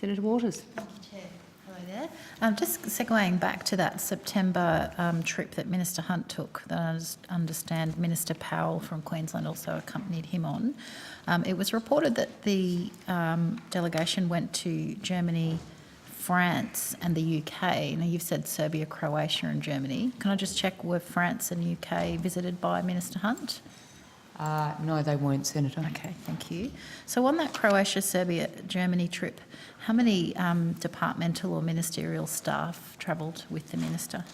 Senator Waters. Thank you, Chair. Hello there. Just segueing back to that September trip that Minister Hunt took, that I understand Minister Powell from Queensland also accompanied him on. It was reported that the delegation went to Germany, France and the UK. Now, you've said Serbia, Croatia and Germany. Can I just check, were France and UK visited by Minister Hunt? No, they weren't, Senator. Okay, thank you. So on that Croatia, Serbia, Germany trip, how many departmental or ministerial staff travelled with the minister?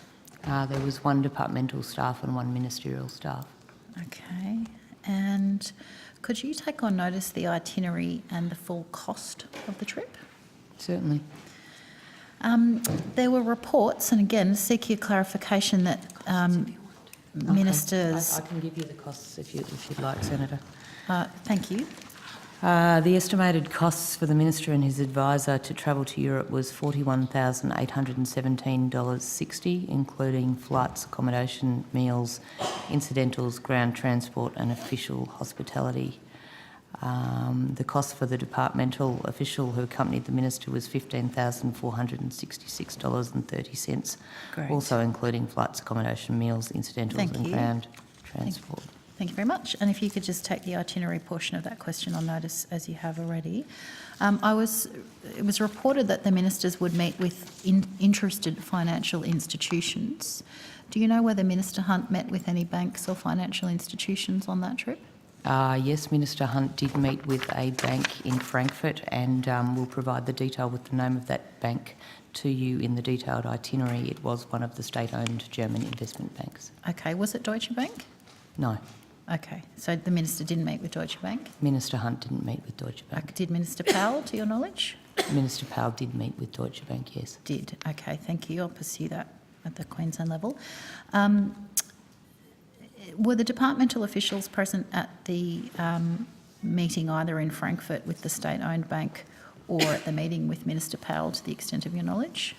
There was one departmental staff and one ministerial staff. Okay, and could you take on notice the itinerary and the full cost of the trip? Certainly. There were reports, and again, seek your clarification, that ministers... I can give you the costs if you'd like, Senator. Thank you. The estimated costs for the Minister and his advisor to travel to Europe was $41,817.60, including flights, accommodation, meals, incidentals, ground transport and official hospitality. The cost for the departmental official who accompanied the Minister was $15,466.30, also including flights, accommodation, meals, incidentals and ground transport. Thank you very much. And if you could just take the itinerary portion of that question on notice, as you have already. It was reported that the ministers would meet with interested financial institutions. Do you know whether Minister Hunt met with any banks or financial institutions on that trip? Yes, Minister Hunt did meet with a bank in Frankfurt, and will provide the detail with the name of that bank to you in the detailed itinerary. It was one of the state-owned German investment banks. Okay, was it Deutsche Bank? No. Okay, so the minister didn't meet with Deutsche Bank? Minister Hunt didn't meet with Deutsche Bank. Did Minister Powell, to your knowledge? Minister Powell did meet with Deutsche Bank, yes. Did, okay, thank you. I'll pursue that at the Queensland level. Were the departmental officials present at the meeting either in Frankfurt with the state-owned bank or at the meeting with Minister Powell, to the extent of your knowledge?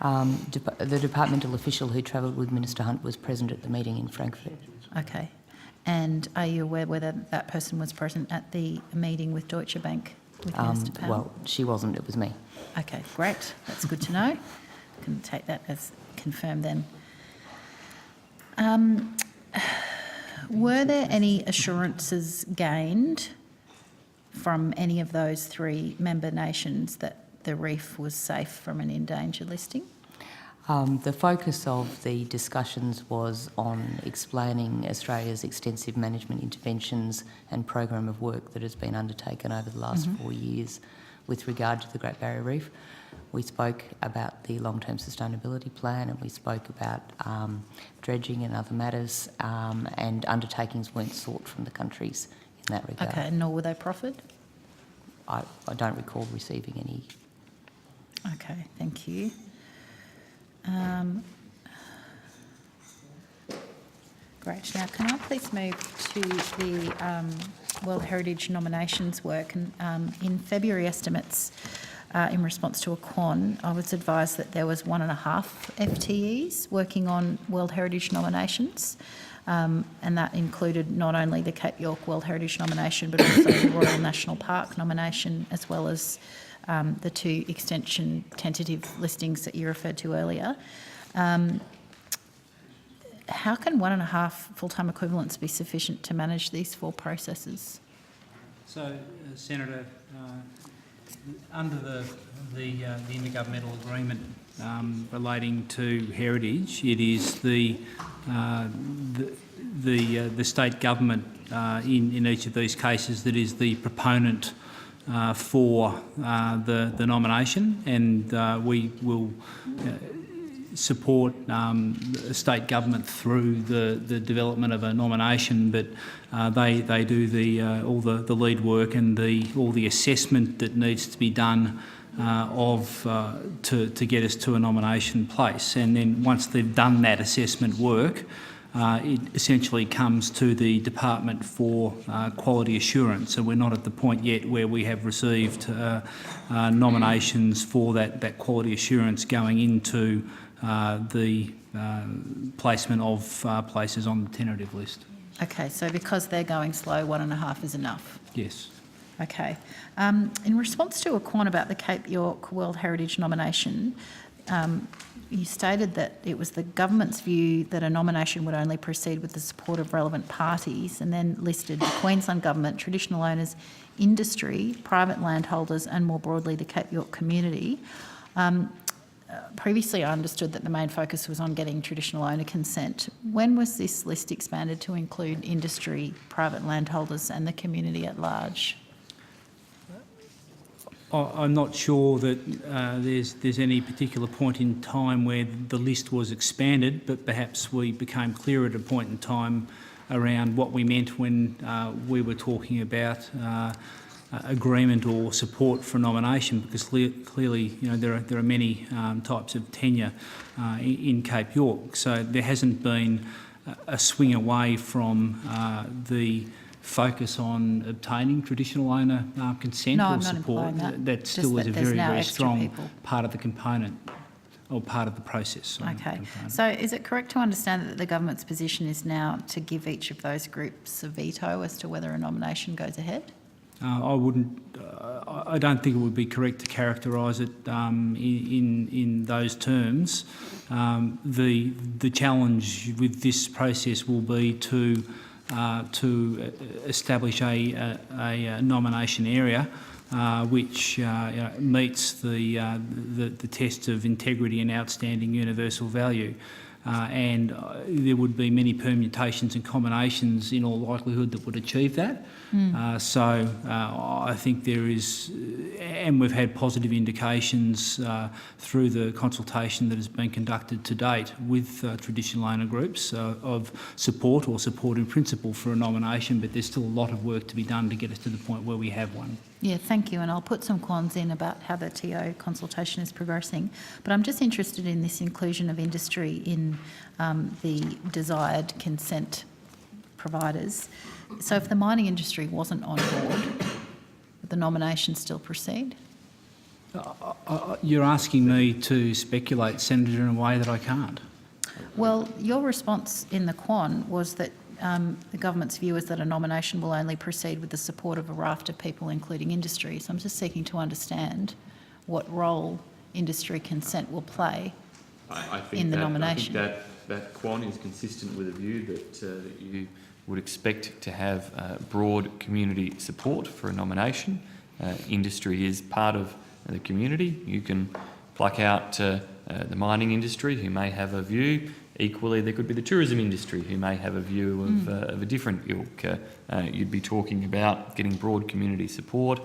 The departmental official who travelled with Minister Hunt was present at the meeting in Frankfurt. Okay. And are you aware whether that person was present at the meeting with Deutsche Bank with Minister Powell? Well, she wasn't, it was me. Okay, great. That's good to know. I can take that as confirmed then. Were there any assurances gained from any of those three member nations that the reef was safe from an endangered listing? The focus of the discussions was on explaining Australia's extensive management interventions and program of work that has been undertaken over the last 4 years with regard to the Great Barrier Reef. We spoke about the long-term sustainability plan, and we spoke about dredging and other matters, and undertakings weren't sought from the countries in that regard. Okay, nor were they proffered? I don't recall receiving any. Okay, thank you. Great. Now, can I please move to the World Heritage nominations work? And in February estimates, in response to a quan, I was advised that there was 1.5 FTEs working on World Heritage nominations, and that included not only the Cape York World Heritage nomination, but also the Royal National Park nomination, as well as the 2 extension tentative listings that you referred to earlier. How can 1.5 full-time equivalents be sufficient to manage these 4 processes? So, Senator, under the intergovernmental agreement relating to heritage, it is the state government in each of these cases that is the proponent for the nomination, and we will support state government through the development of a nomination, but they do all the lead work and all the assessment that needs to be done to get us to a nomination place. And then once they've done that assessment work, it essentially comes to the Department for Quality Assurance, and we're not at the point yet where we have received nominations for that quality assurance going into the placement of places on the tentative list. Okay, so because they're going slow, 1.5 is enough? Yes. Okay. In response to a quan about the Cape York World Heritage nomination, you stated that it was the government's view that a nomination would only proceed with the support of relevant parties, and then listed the Queensland Government, traditional owners, industry, private landholders, and more broadly the Cape York community. Previously, I understood that the main focus was on getting traditional owner consent. When was this list expanded to include industry, private landholders, and the community at large? I'm not sure that there's any particular point in time where the list was expanded, but perhaps we became clear at a point in time around what we meant when we were talking about agreement or support for nomination, because clearly, there are many types of tenure in Cape York. So there hasn't been a swing away from the focus on obtaining traditional owner consent or support. That still is a very, very strong part of the component or part of the process. Okay. So is it correct to understand that the government's position is now to give each of those groups a veto as to whether a nomination goes ahead? I don't think it would be correct to characterise it in those terms. The challenge with this process will be to establish a nomination area which meets the test of integrity and outstanding universal value. And there would be many permutations and combinations in all likelihood that would achieve that. So I think there is, and we've had positive indications through the consultation that has been conducted to date with traditional owner groups of support or support in principle for a nomination, but there's still a lot of work to be done to get us to the point where we have one. Yeah, thank you. And I'll put some quans in about how the TO consultation is progressing. But I'm just interested in this inclusion of industry in the desired consent providers. So if the mining industry wasn't on board, would the nomination still proceed? You're asking me to speculate, Senator, in a way that I can't. Well, your response in the quan was that the government's view is that a nomination will only proceed with the support of a raft of people, including industry. So I'm just seeking to understand what role industry consent will play in the nomination. I think that quan is consistent with a view that you would expect to have broad community support for a nomination. Industry is part of the community. You can pluck out the mining industry, who may have a view. Equally, there could be the tourism industry, who may have a view of a different ilk. You'd be talking about getting broad community support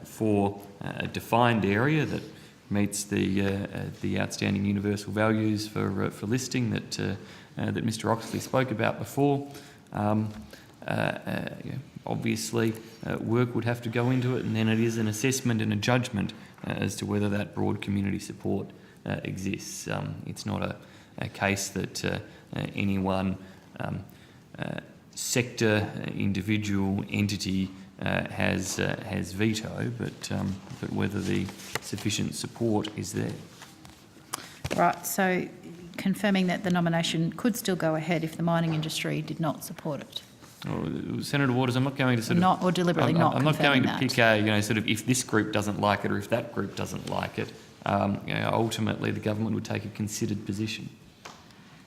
for a defined area that meets the outstanding universal values for listing that Mr. Oxley spoke about before. Obviously, work would have to go into it, and then it is an assessment and a judgment as to whether that broad community support exists. It's not a case that any one sector, individual, entity has veto, but whether the sufficient support is there. Right, so confirming that the nomination could still go ahead if the mining industry did not support it. Oh, Senator Waters, I'm not going to sort not, of... or deliberately I'm not going to that. pick a, sort of if this group doesn't like it or if that group doesn't like it. Ultimately, the government would take a considered position.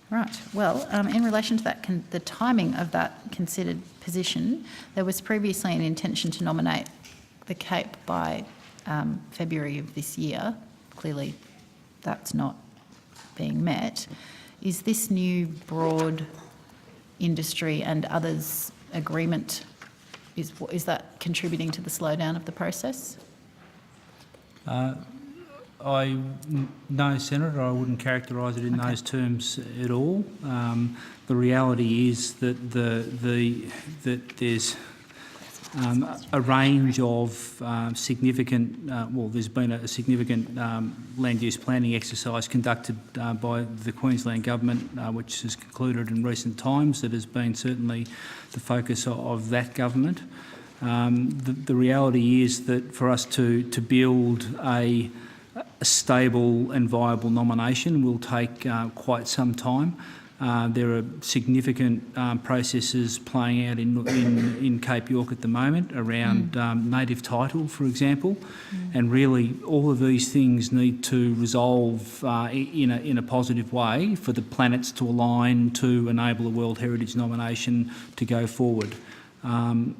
Right. Well, in relation to that, the timing of that considered position, there was previously an intention to nominate the Cape by February of this year. Clearly, that's not being met. Is this new broad industry and others agreement, is that contributing to the slowdown of the process? No, Senator, I wouldn't characterise it in those terms at all. The reality is that that there's a range of significant, there's been a significant land use planning exercise conducted by the Queensland Government, which has concluded in recent times. That has been certainly the focus of that government. The reality is that for us to build a stable and viable nomination will take quite some time. There are significant processes playing out in Cape York at the moment around native title, for example, and really all of these things need to resolve in a positive way for the planets to align to enable a World Heritage nomination to go forward. And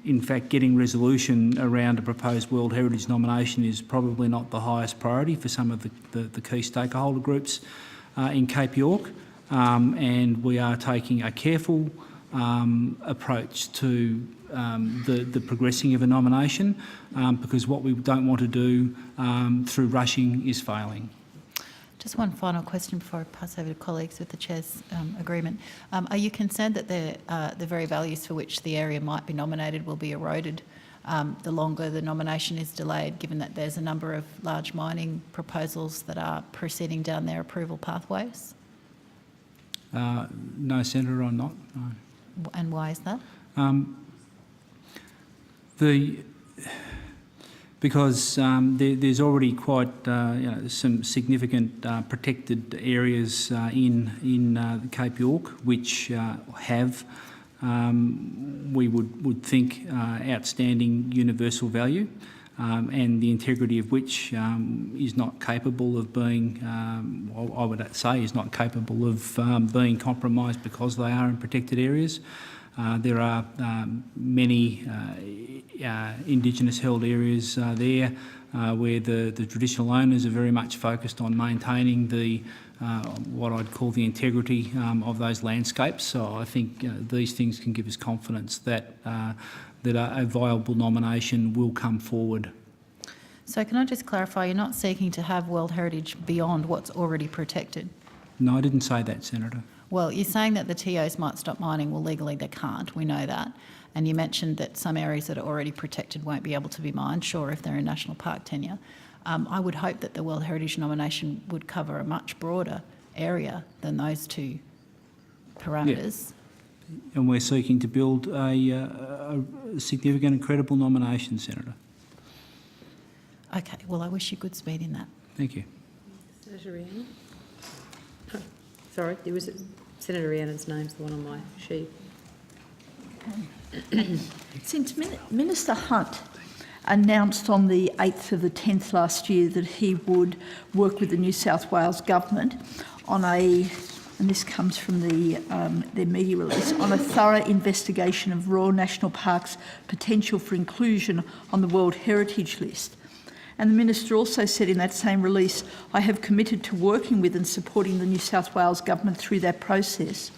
in fact, getting resolution around a proposed World Heritage nomination is probably not the highest priority for some of the key stakeholder groups in Cape York, and we are taking a careful approach to the progressing of a nomination, because what we don't want to do through rushing is failing. Just one final question before I pass over to colleagues with the Chair's agreement. Are you concerned that the very values for which the area might be nominated will be eroded the longer the nomination is delayed, given that there's a number of large mining proposals that are proceeding down their approval pathways? No, Senator, I'm not. No. And why is that? Because there's already quite some significant protected areas in Cape York which have, we would think, outstanding universal value, and the integrity of which is not capable of being, I would say, is not capable of being compromised because they are in protected areas. There are many Indigenous held areas there where the traditional owners are very much focused on maintaining the what I'd call the integrity of those landscapes. So I think these things can give us confidence that a viable nomination will come forward. So can I just clarify, you're not seeking to have World Heritage beyond what's already protected? No, I didn't say that, Senator. Well, you're saying that the TOs might stop mining. Well, legally they can't. We know that. And you mentioned that some areas that are already protected won't be able to be mined, sure, if they're in national park tenure. I would hope that the World Heritage nomination would cover a much broader area than those two parameters. Yeah. And we're seeking to build a significant and credible nomination, Senator. Okay, well, I wish you good speed in that. Thank you. Senator Rhiannon? Oh, sorry, there was Senator Rhiannon's name's the one on my sheet. Since Minister Hunt announced on the 8th of the 10th last year that he would work with the New South Wales government on and this comes from their media release, on a thorough investigation of Royal National Park's potential for inclusion on the World Heritage List. And the Minister also said in that same release, I have committed to working with and supporting the New South Wales government through that process.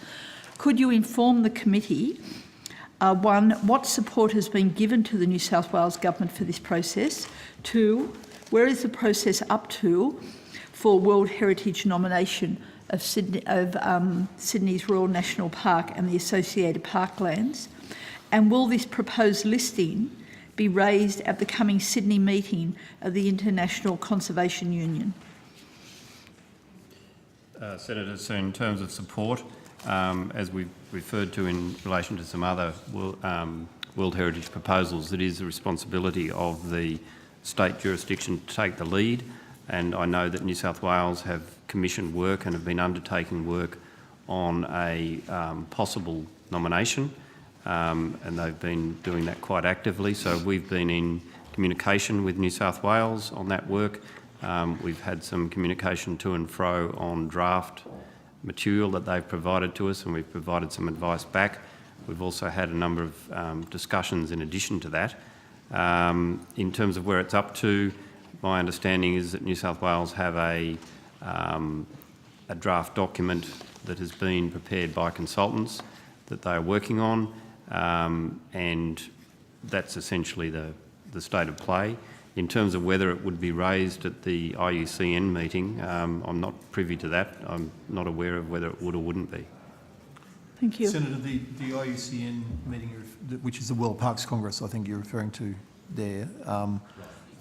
Could you inform the committee, one, what support has been given to the New South Wales government for this process? Two, where is the process up to for World Heritage nomination of Sydney's Royal National Park and the associated parklands? And will this proposed listing be raised at the coming Sydney meeting of the International Conservation Union? Senator, so in terms of support, as we've referred to in relation to some other World Heritage proposals, it is the responsibility of the state jurisdiction to take the lead, and I know that New South Wales have commissioned work and have been undertaking work on a possible nomination. And they've been doing that quite actively. So we've been in communication with New South Wales on that work. We've had some communication to and fro on draft material that they've provided to us, and we've provided some advice back. We've also had a number of discussions in addition to that. In terms of where it's up to, my understanding is that New South Wales have a draft document that has been prepared by consultants that they are working on. And that's essentially the state of play. In terms of whether it would be raised at the IUCN meeting, I'm not privy to that. I'm not aware of whether it would or wouldn't be. Thank you. Senator, the IUCN meeting, which is the World Parks Congress, I think you're referring to there,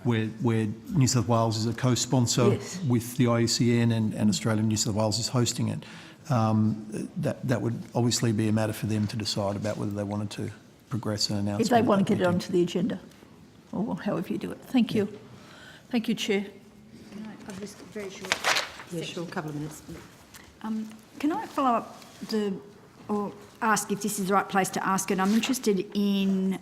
where New South Wales is a co-sponsor Yes. with the IUCN and Australia and New South Wales is hosting it. That would obviously be a matter for them to decide about whether they wanted to progress an announcement. If they want to get it onto the agenda, or however you do it. Thank you. Thank you, Chair. Can I just very short? Yeah, sure, a couple of minutes. Can I follow up or ask if this is the right place to ask it? I'm interested in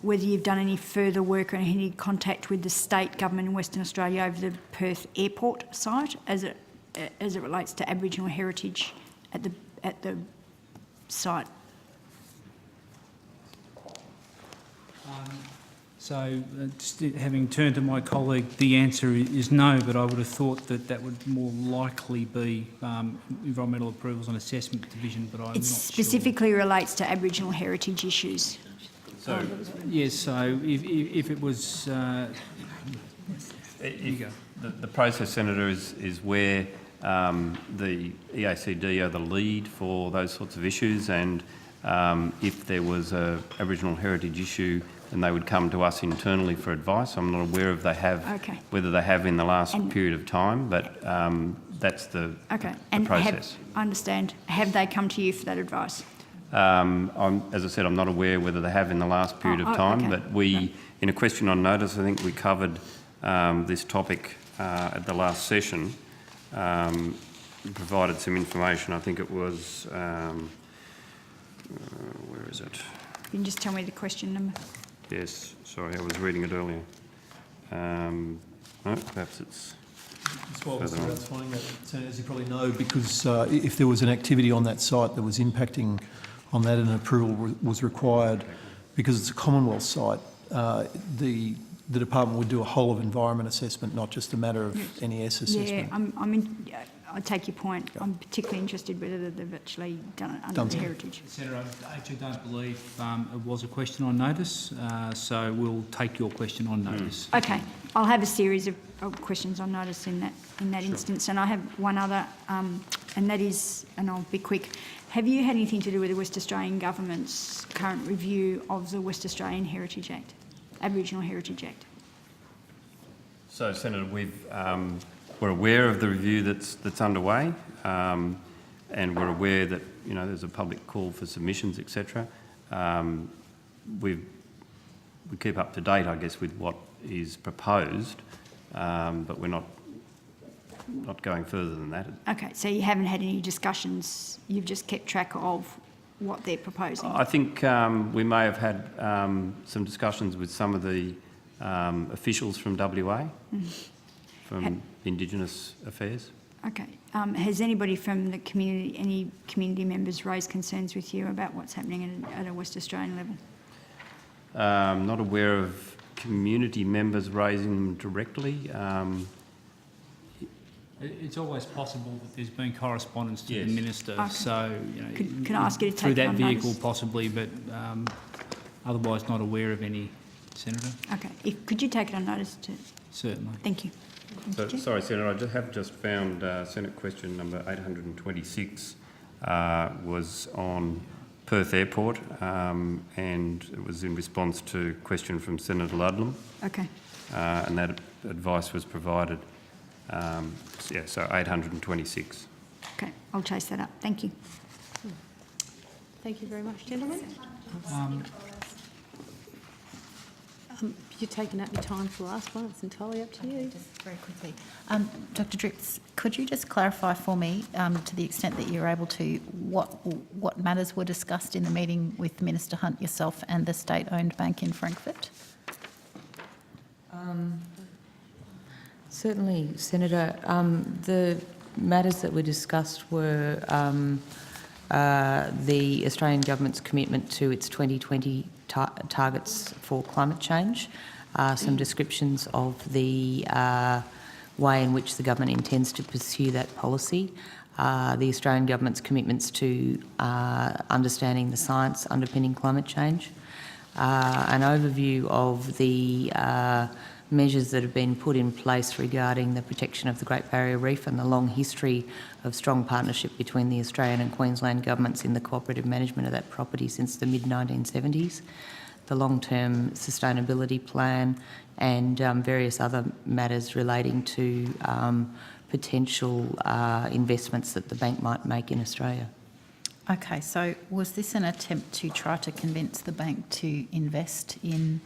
whether you've done any further work or any contact with the state government in Western Australia over the Perth airport site as it relates to Aboriginal heritage at the site. So, just having turned to my colleague, the answer is no, but I would have thought that would more likely be Environmental Approvals and Assessment Division, but I'm not sure. It specifically relates to Aboriginal heritage issues. So, Yes, so if it was... the process, Senator, is where the EACD are the lead for those sorts of issues, and if there was a Aboriginal heritage issue, then they would come to us internally for advice. I'm not aware of whether they have in the last period of time, but that's the process. I understand. Have they come to you for that advice? As I said, I'm not aware whether they have in the last period of time, but in a question on notice, I think we covered this topic at the last session, provided some information. I think it was, where is it? You can just tell me the question number. Yes, sorry, I was reading it earlier. No, perhaps it's... That's why I was finding that, as you probably know, because if there was an activity on that site that was impacting on that and approval was required, because it's a Commonwealth site, the department would do a whole of environment assessment, not just a matter of NES assessment. Yeah, I take your point. I'm particularly interested whether they've actually done it under the heritage. Senator, I actually don't believe it was a question on notice, so we'll take your question on notice. Okay, I'll have a series of questions on notice in that instance, and I have one other, and that is, and I'll be quick. Have you had anything to do with the West Australian Government's current review of the West Australian Heritage Act, Aboriginal Heritage Act? So, Senator, we're aware of the review that's underway, and we're aware that there's a public call for submissions, etc. We keep up to date, I guess, with what is proposed, but we're not going further than that. Okay, so you haven't had any discussions. You've just kept track of what they're proposing. I think we may have had some discussions with some of the officials from WA. From Indigenous Affairs. Okay. Has anybody from the community, any community members raised concerns with you about what's happening at a West Australian level? I'm not aware of community members raising them directly. It's always possible that there's been correspondence to the Minister, so can I ask you to take through that on vehicle notice? Possibly, but otherwise not aware of any, Senator. Okay. Could you take it on notice too? Certainly. Thank you. So, sorry, Senator, I have just found Senate question number 826 was on Perth Airport, and it was in response to a question from Senator Ludlam. Okay. And that advice was provided. So 826. Okay, I'll chase that up. Thank you. Thank you very much, gentlemen. You're taking up your time for the last one. It's entirely up to you. Just very quickly. Dr Dripps, could you just clarify for me, to the extent that you're able to, what matters were discussed in the meeting with Minister Hunt, yourself and the state-owned bank in Frankfurt? Certainly, Senator. The matters that were discussed were the Australian Government's commitment to its 2020 targets for climate change, some descriptions of the way in which the government intends to pursue that policy, the Australian Government's commitments to understanding the science underpinning climate change, an overview of the measures that have been put in place regarding the protection of the Great Barrier Reef and the long history of strong partnership between the Australian and Queensland governments in the cooperative management of that property since the mid-1970s, the long-term sustainability plan and various other matters relating to potential investments that the bank might make in Australia. Okay, so was this an attempt to try to convince the bank to invest in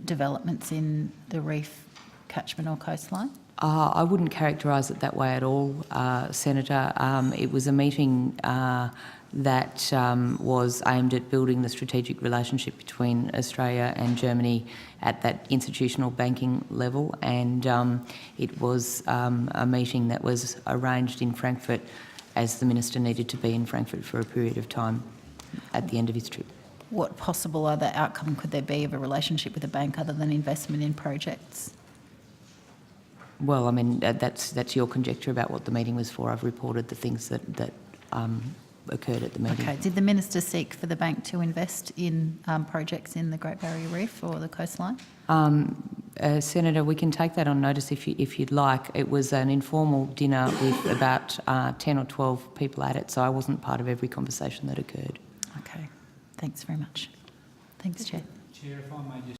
developments in the reef catchment or coastline? I wouldn't characterise it that way at all, Senator. It was a meeting that was aimed at building the strategic relationship between Australia and Germany at that institutional banking level, and it was a meeting that was arranged in Frankfurt as the Minister needed to be in Frankfurt for a period of time at the end of his trip. What possible other outcome could there be of a relationship with a bank other than investment in projects? Well, I mean, that's your conjecture about what the meeting was for. I've reported the things that occurred at the meeting. Okay. Did the Minister seek for the bank to invest in projects in the Great Barrier Reef or the coastline? Senator, we can take that on notice if you'd like. It was an informal dinner with about 10 or 12 people at it, so I wasn't part of every conversation that occurred. Okay. Thanks very much. Thanks, Chair. Chair, if I may just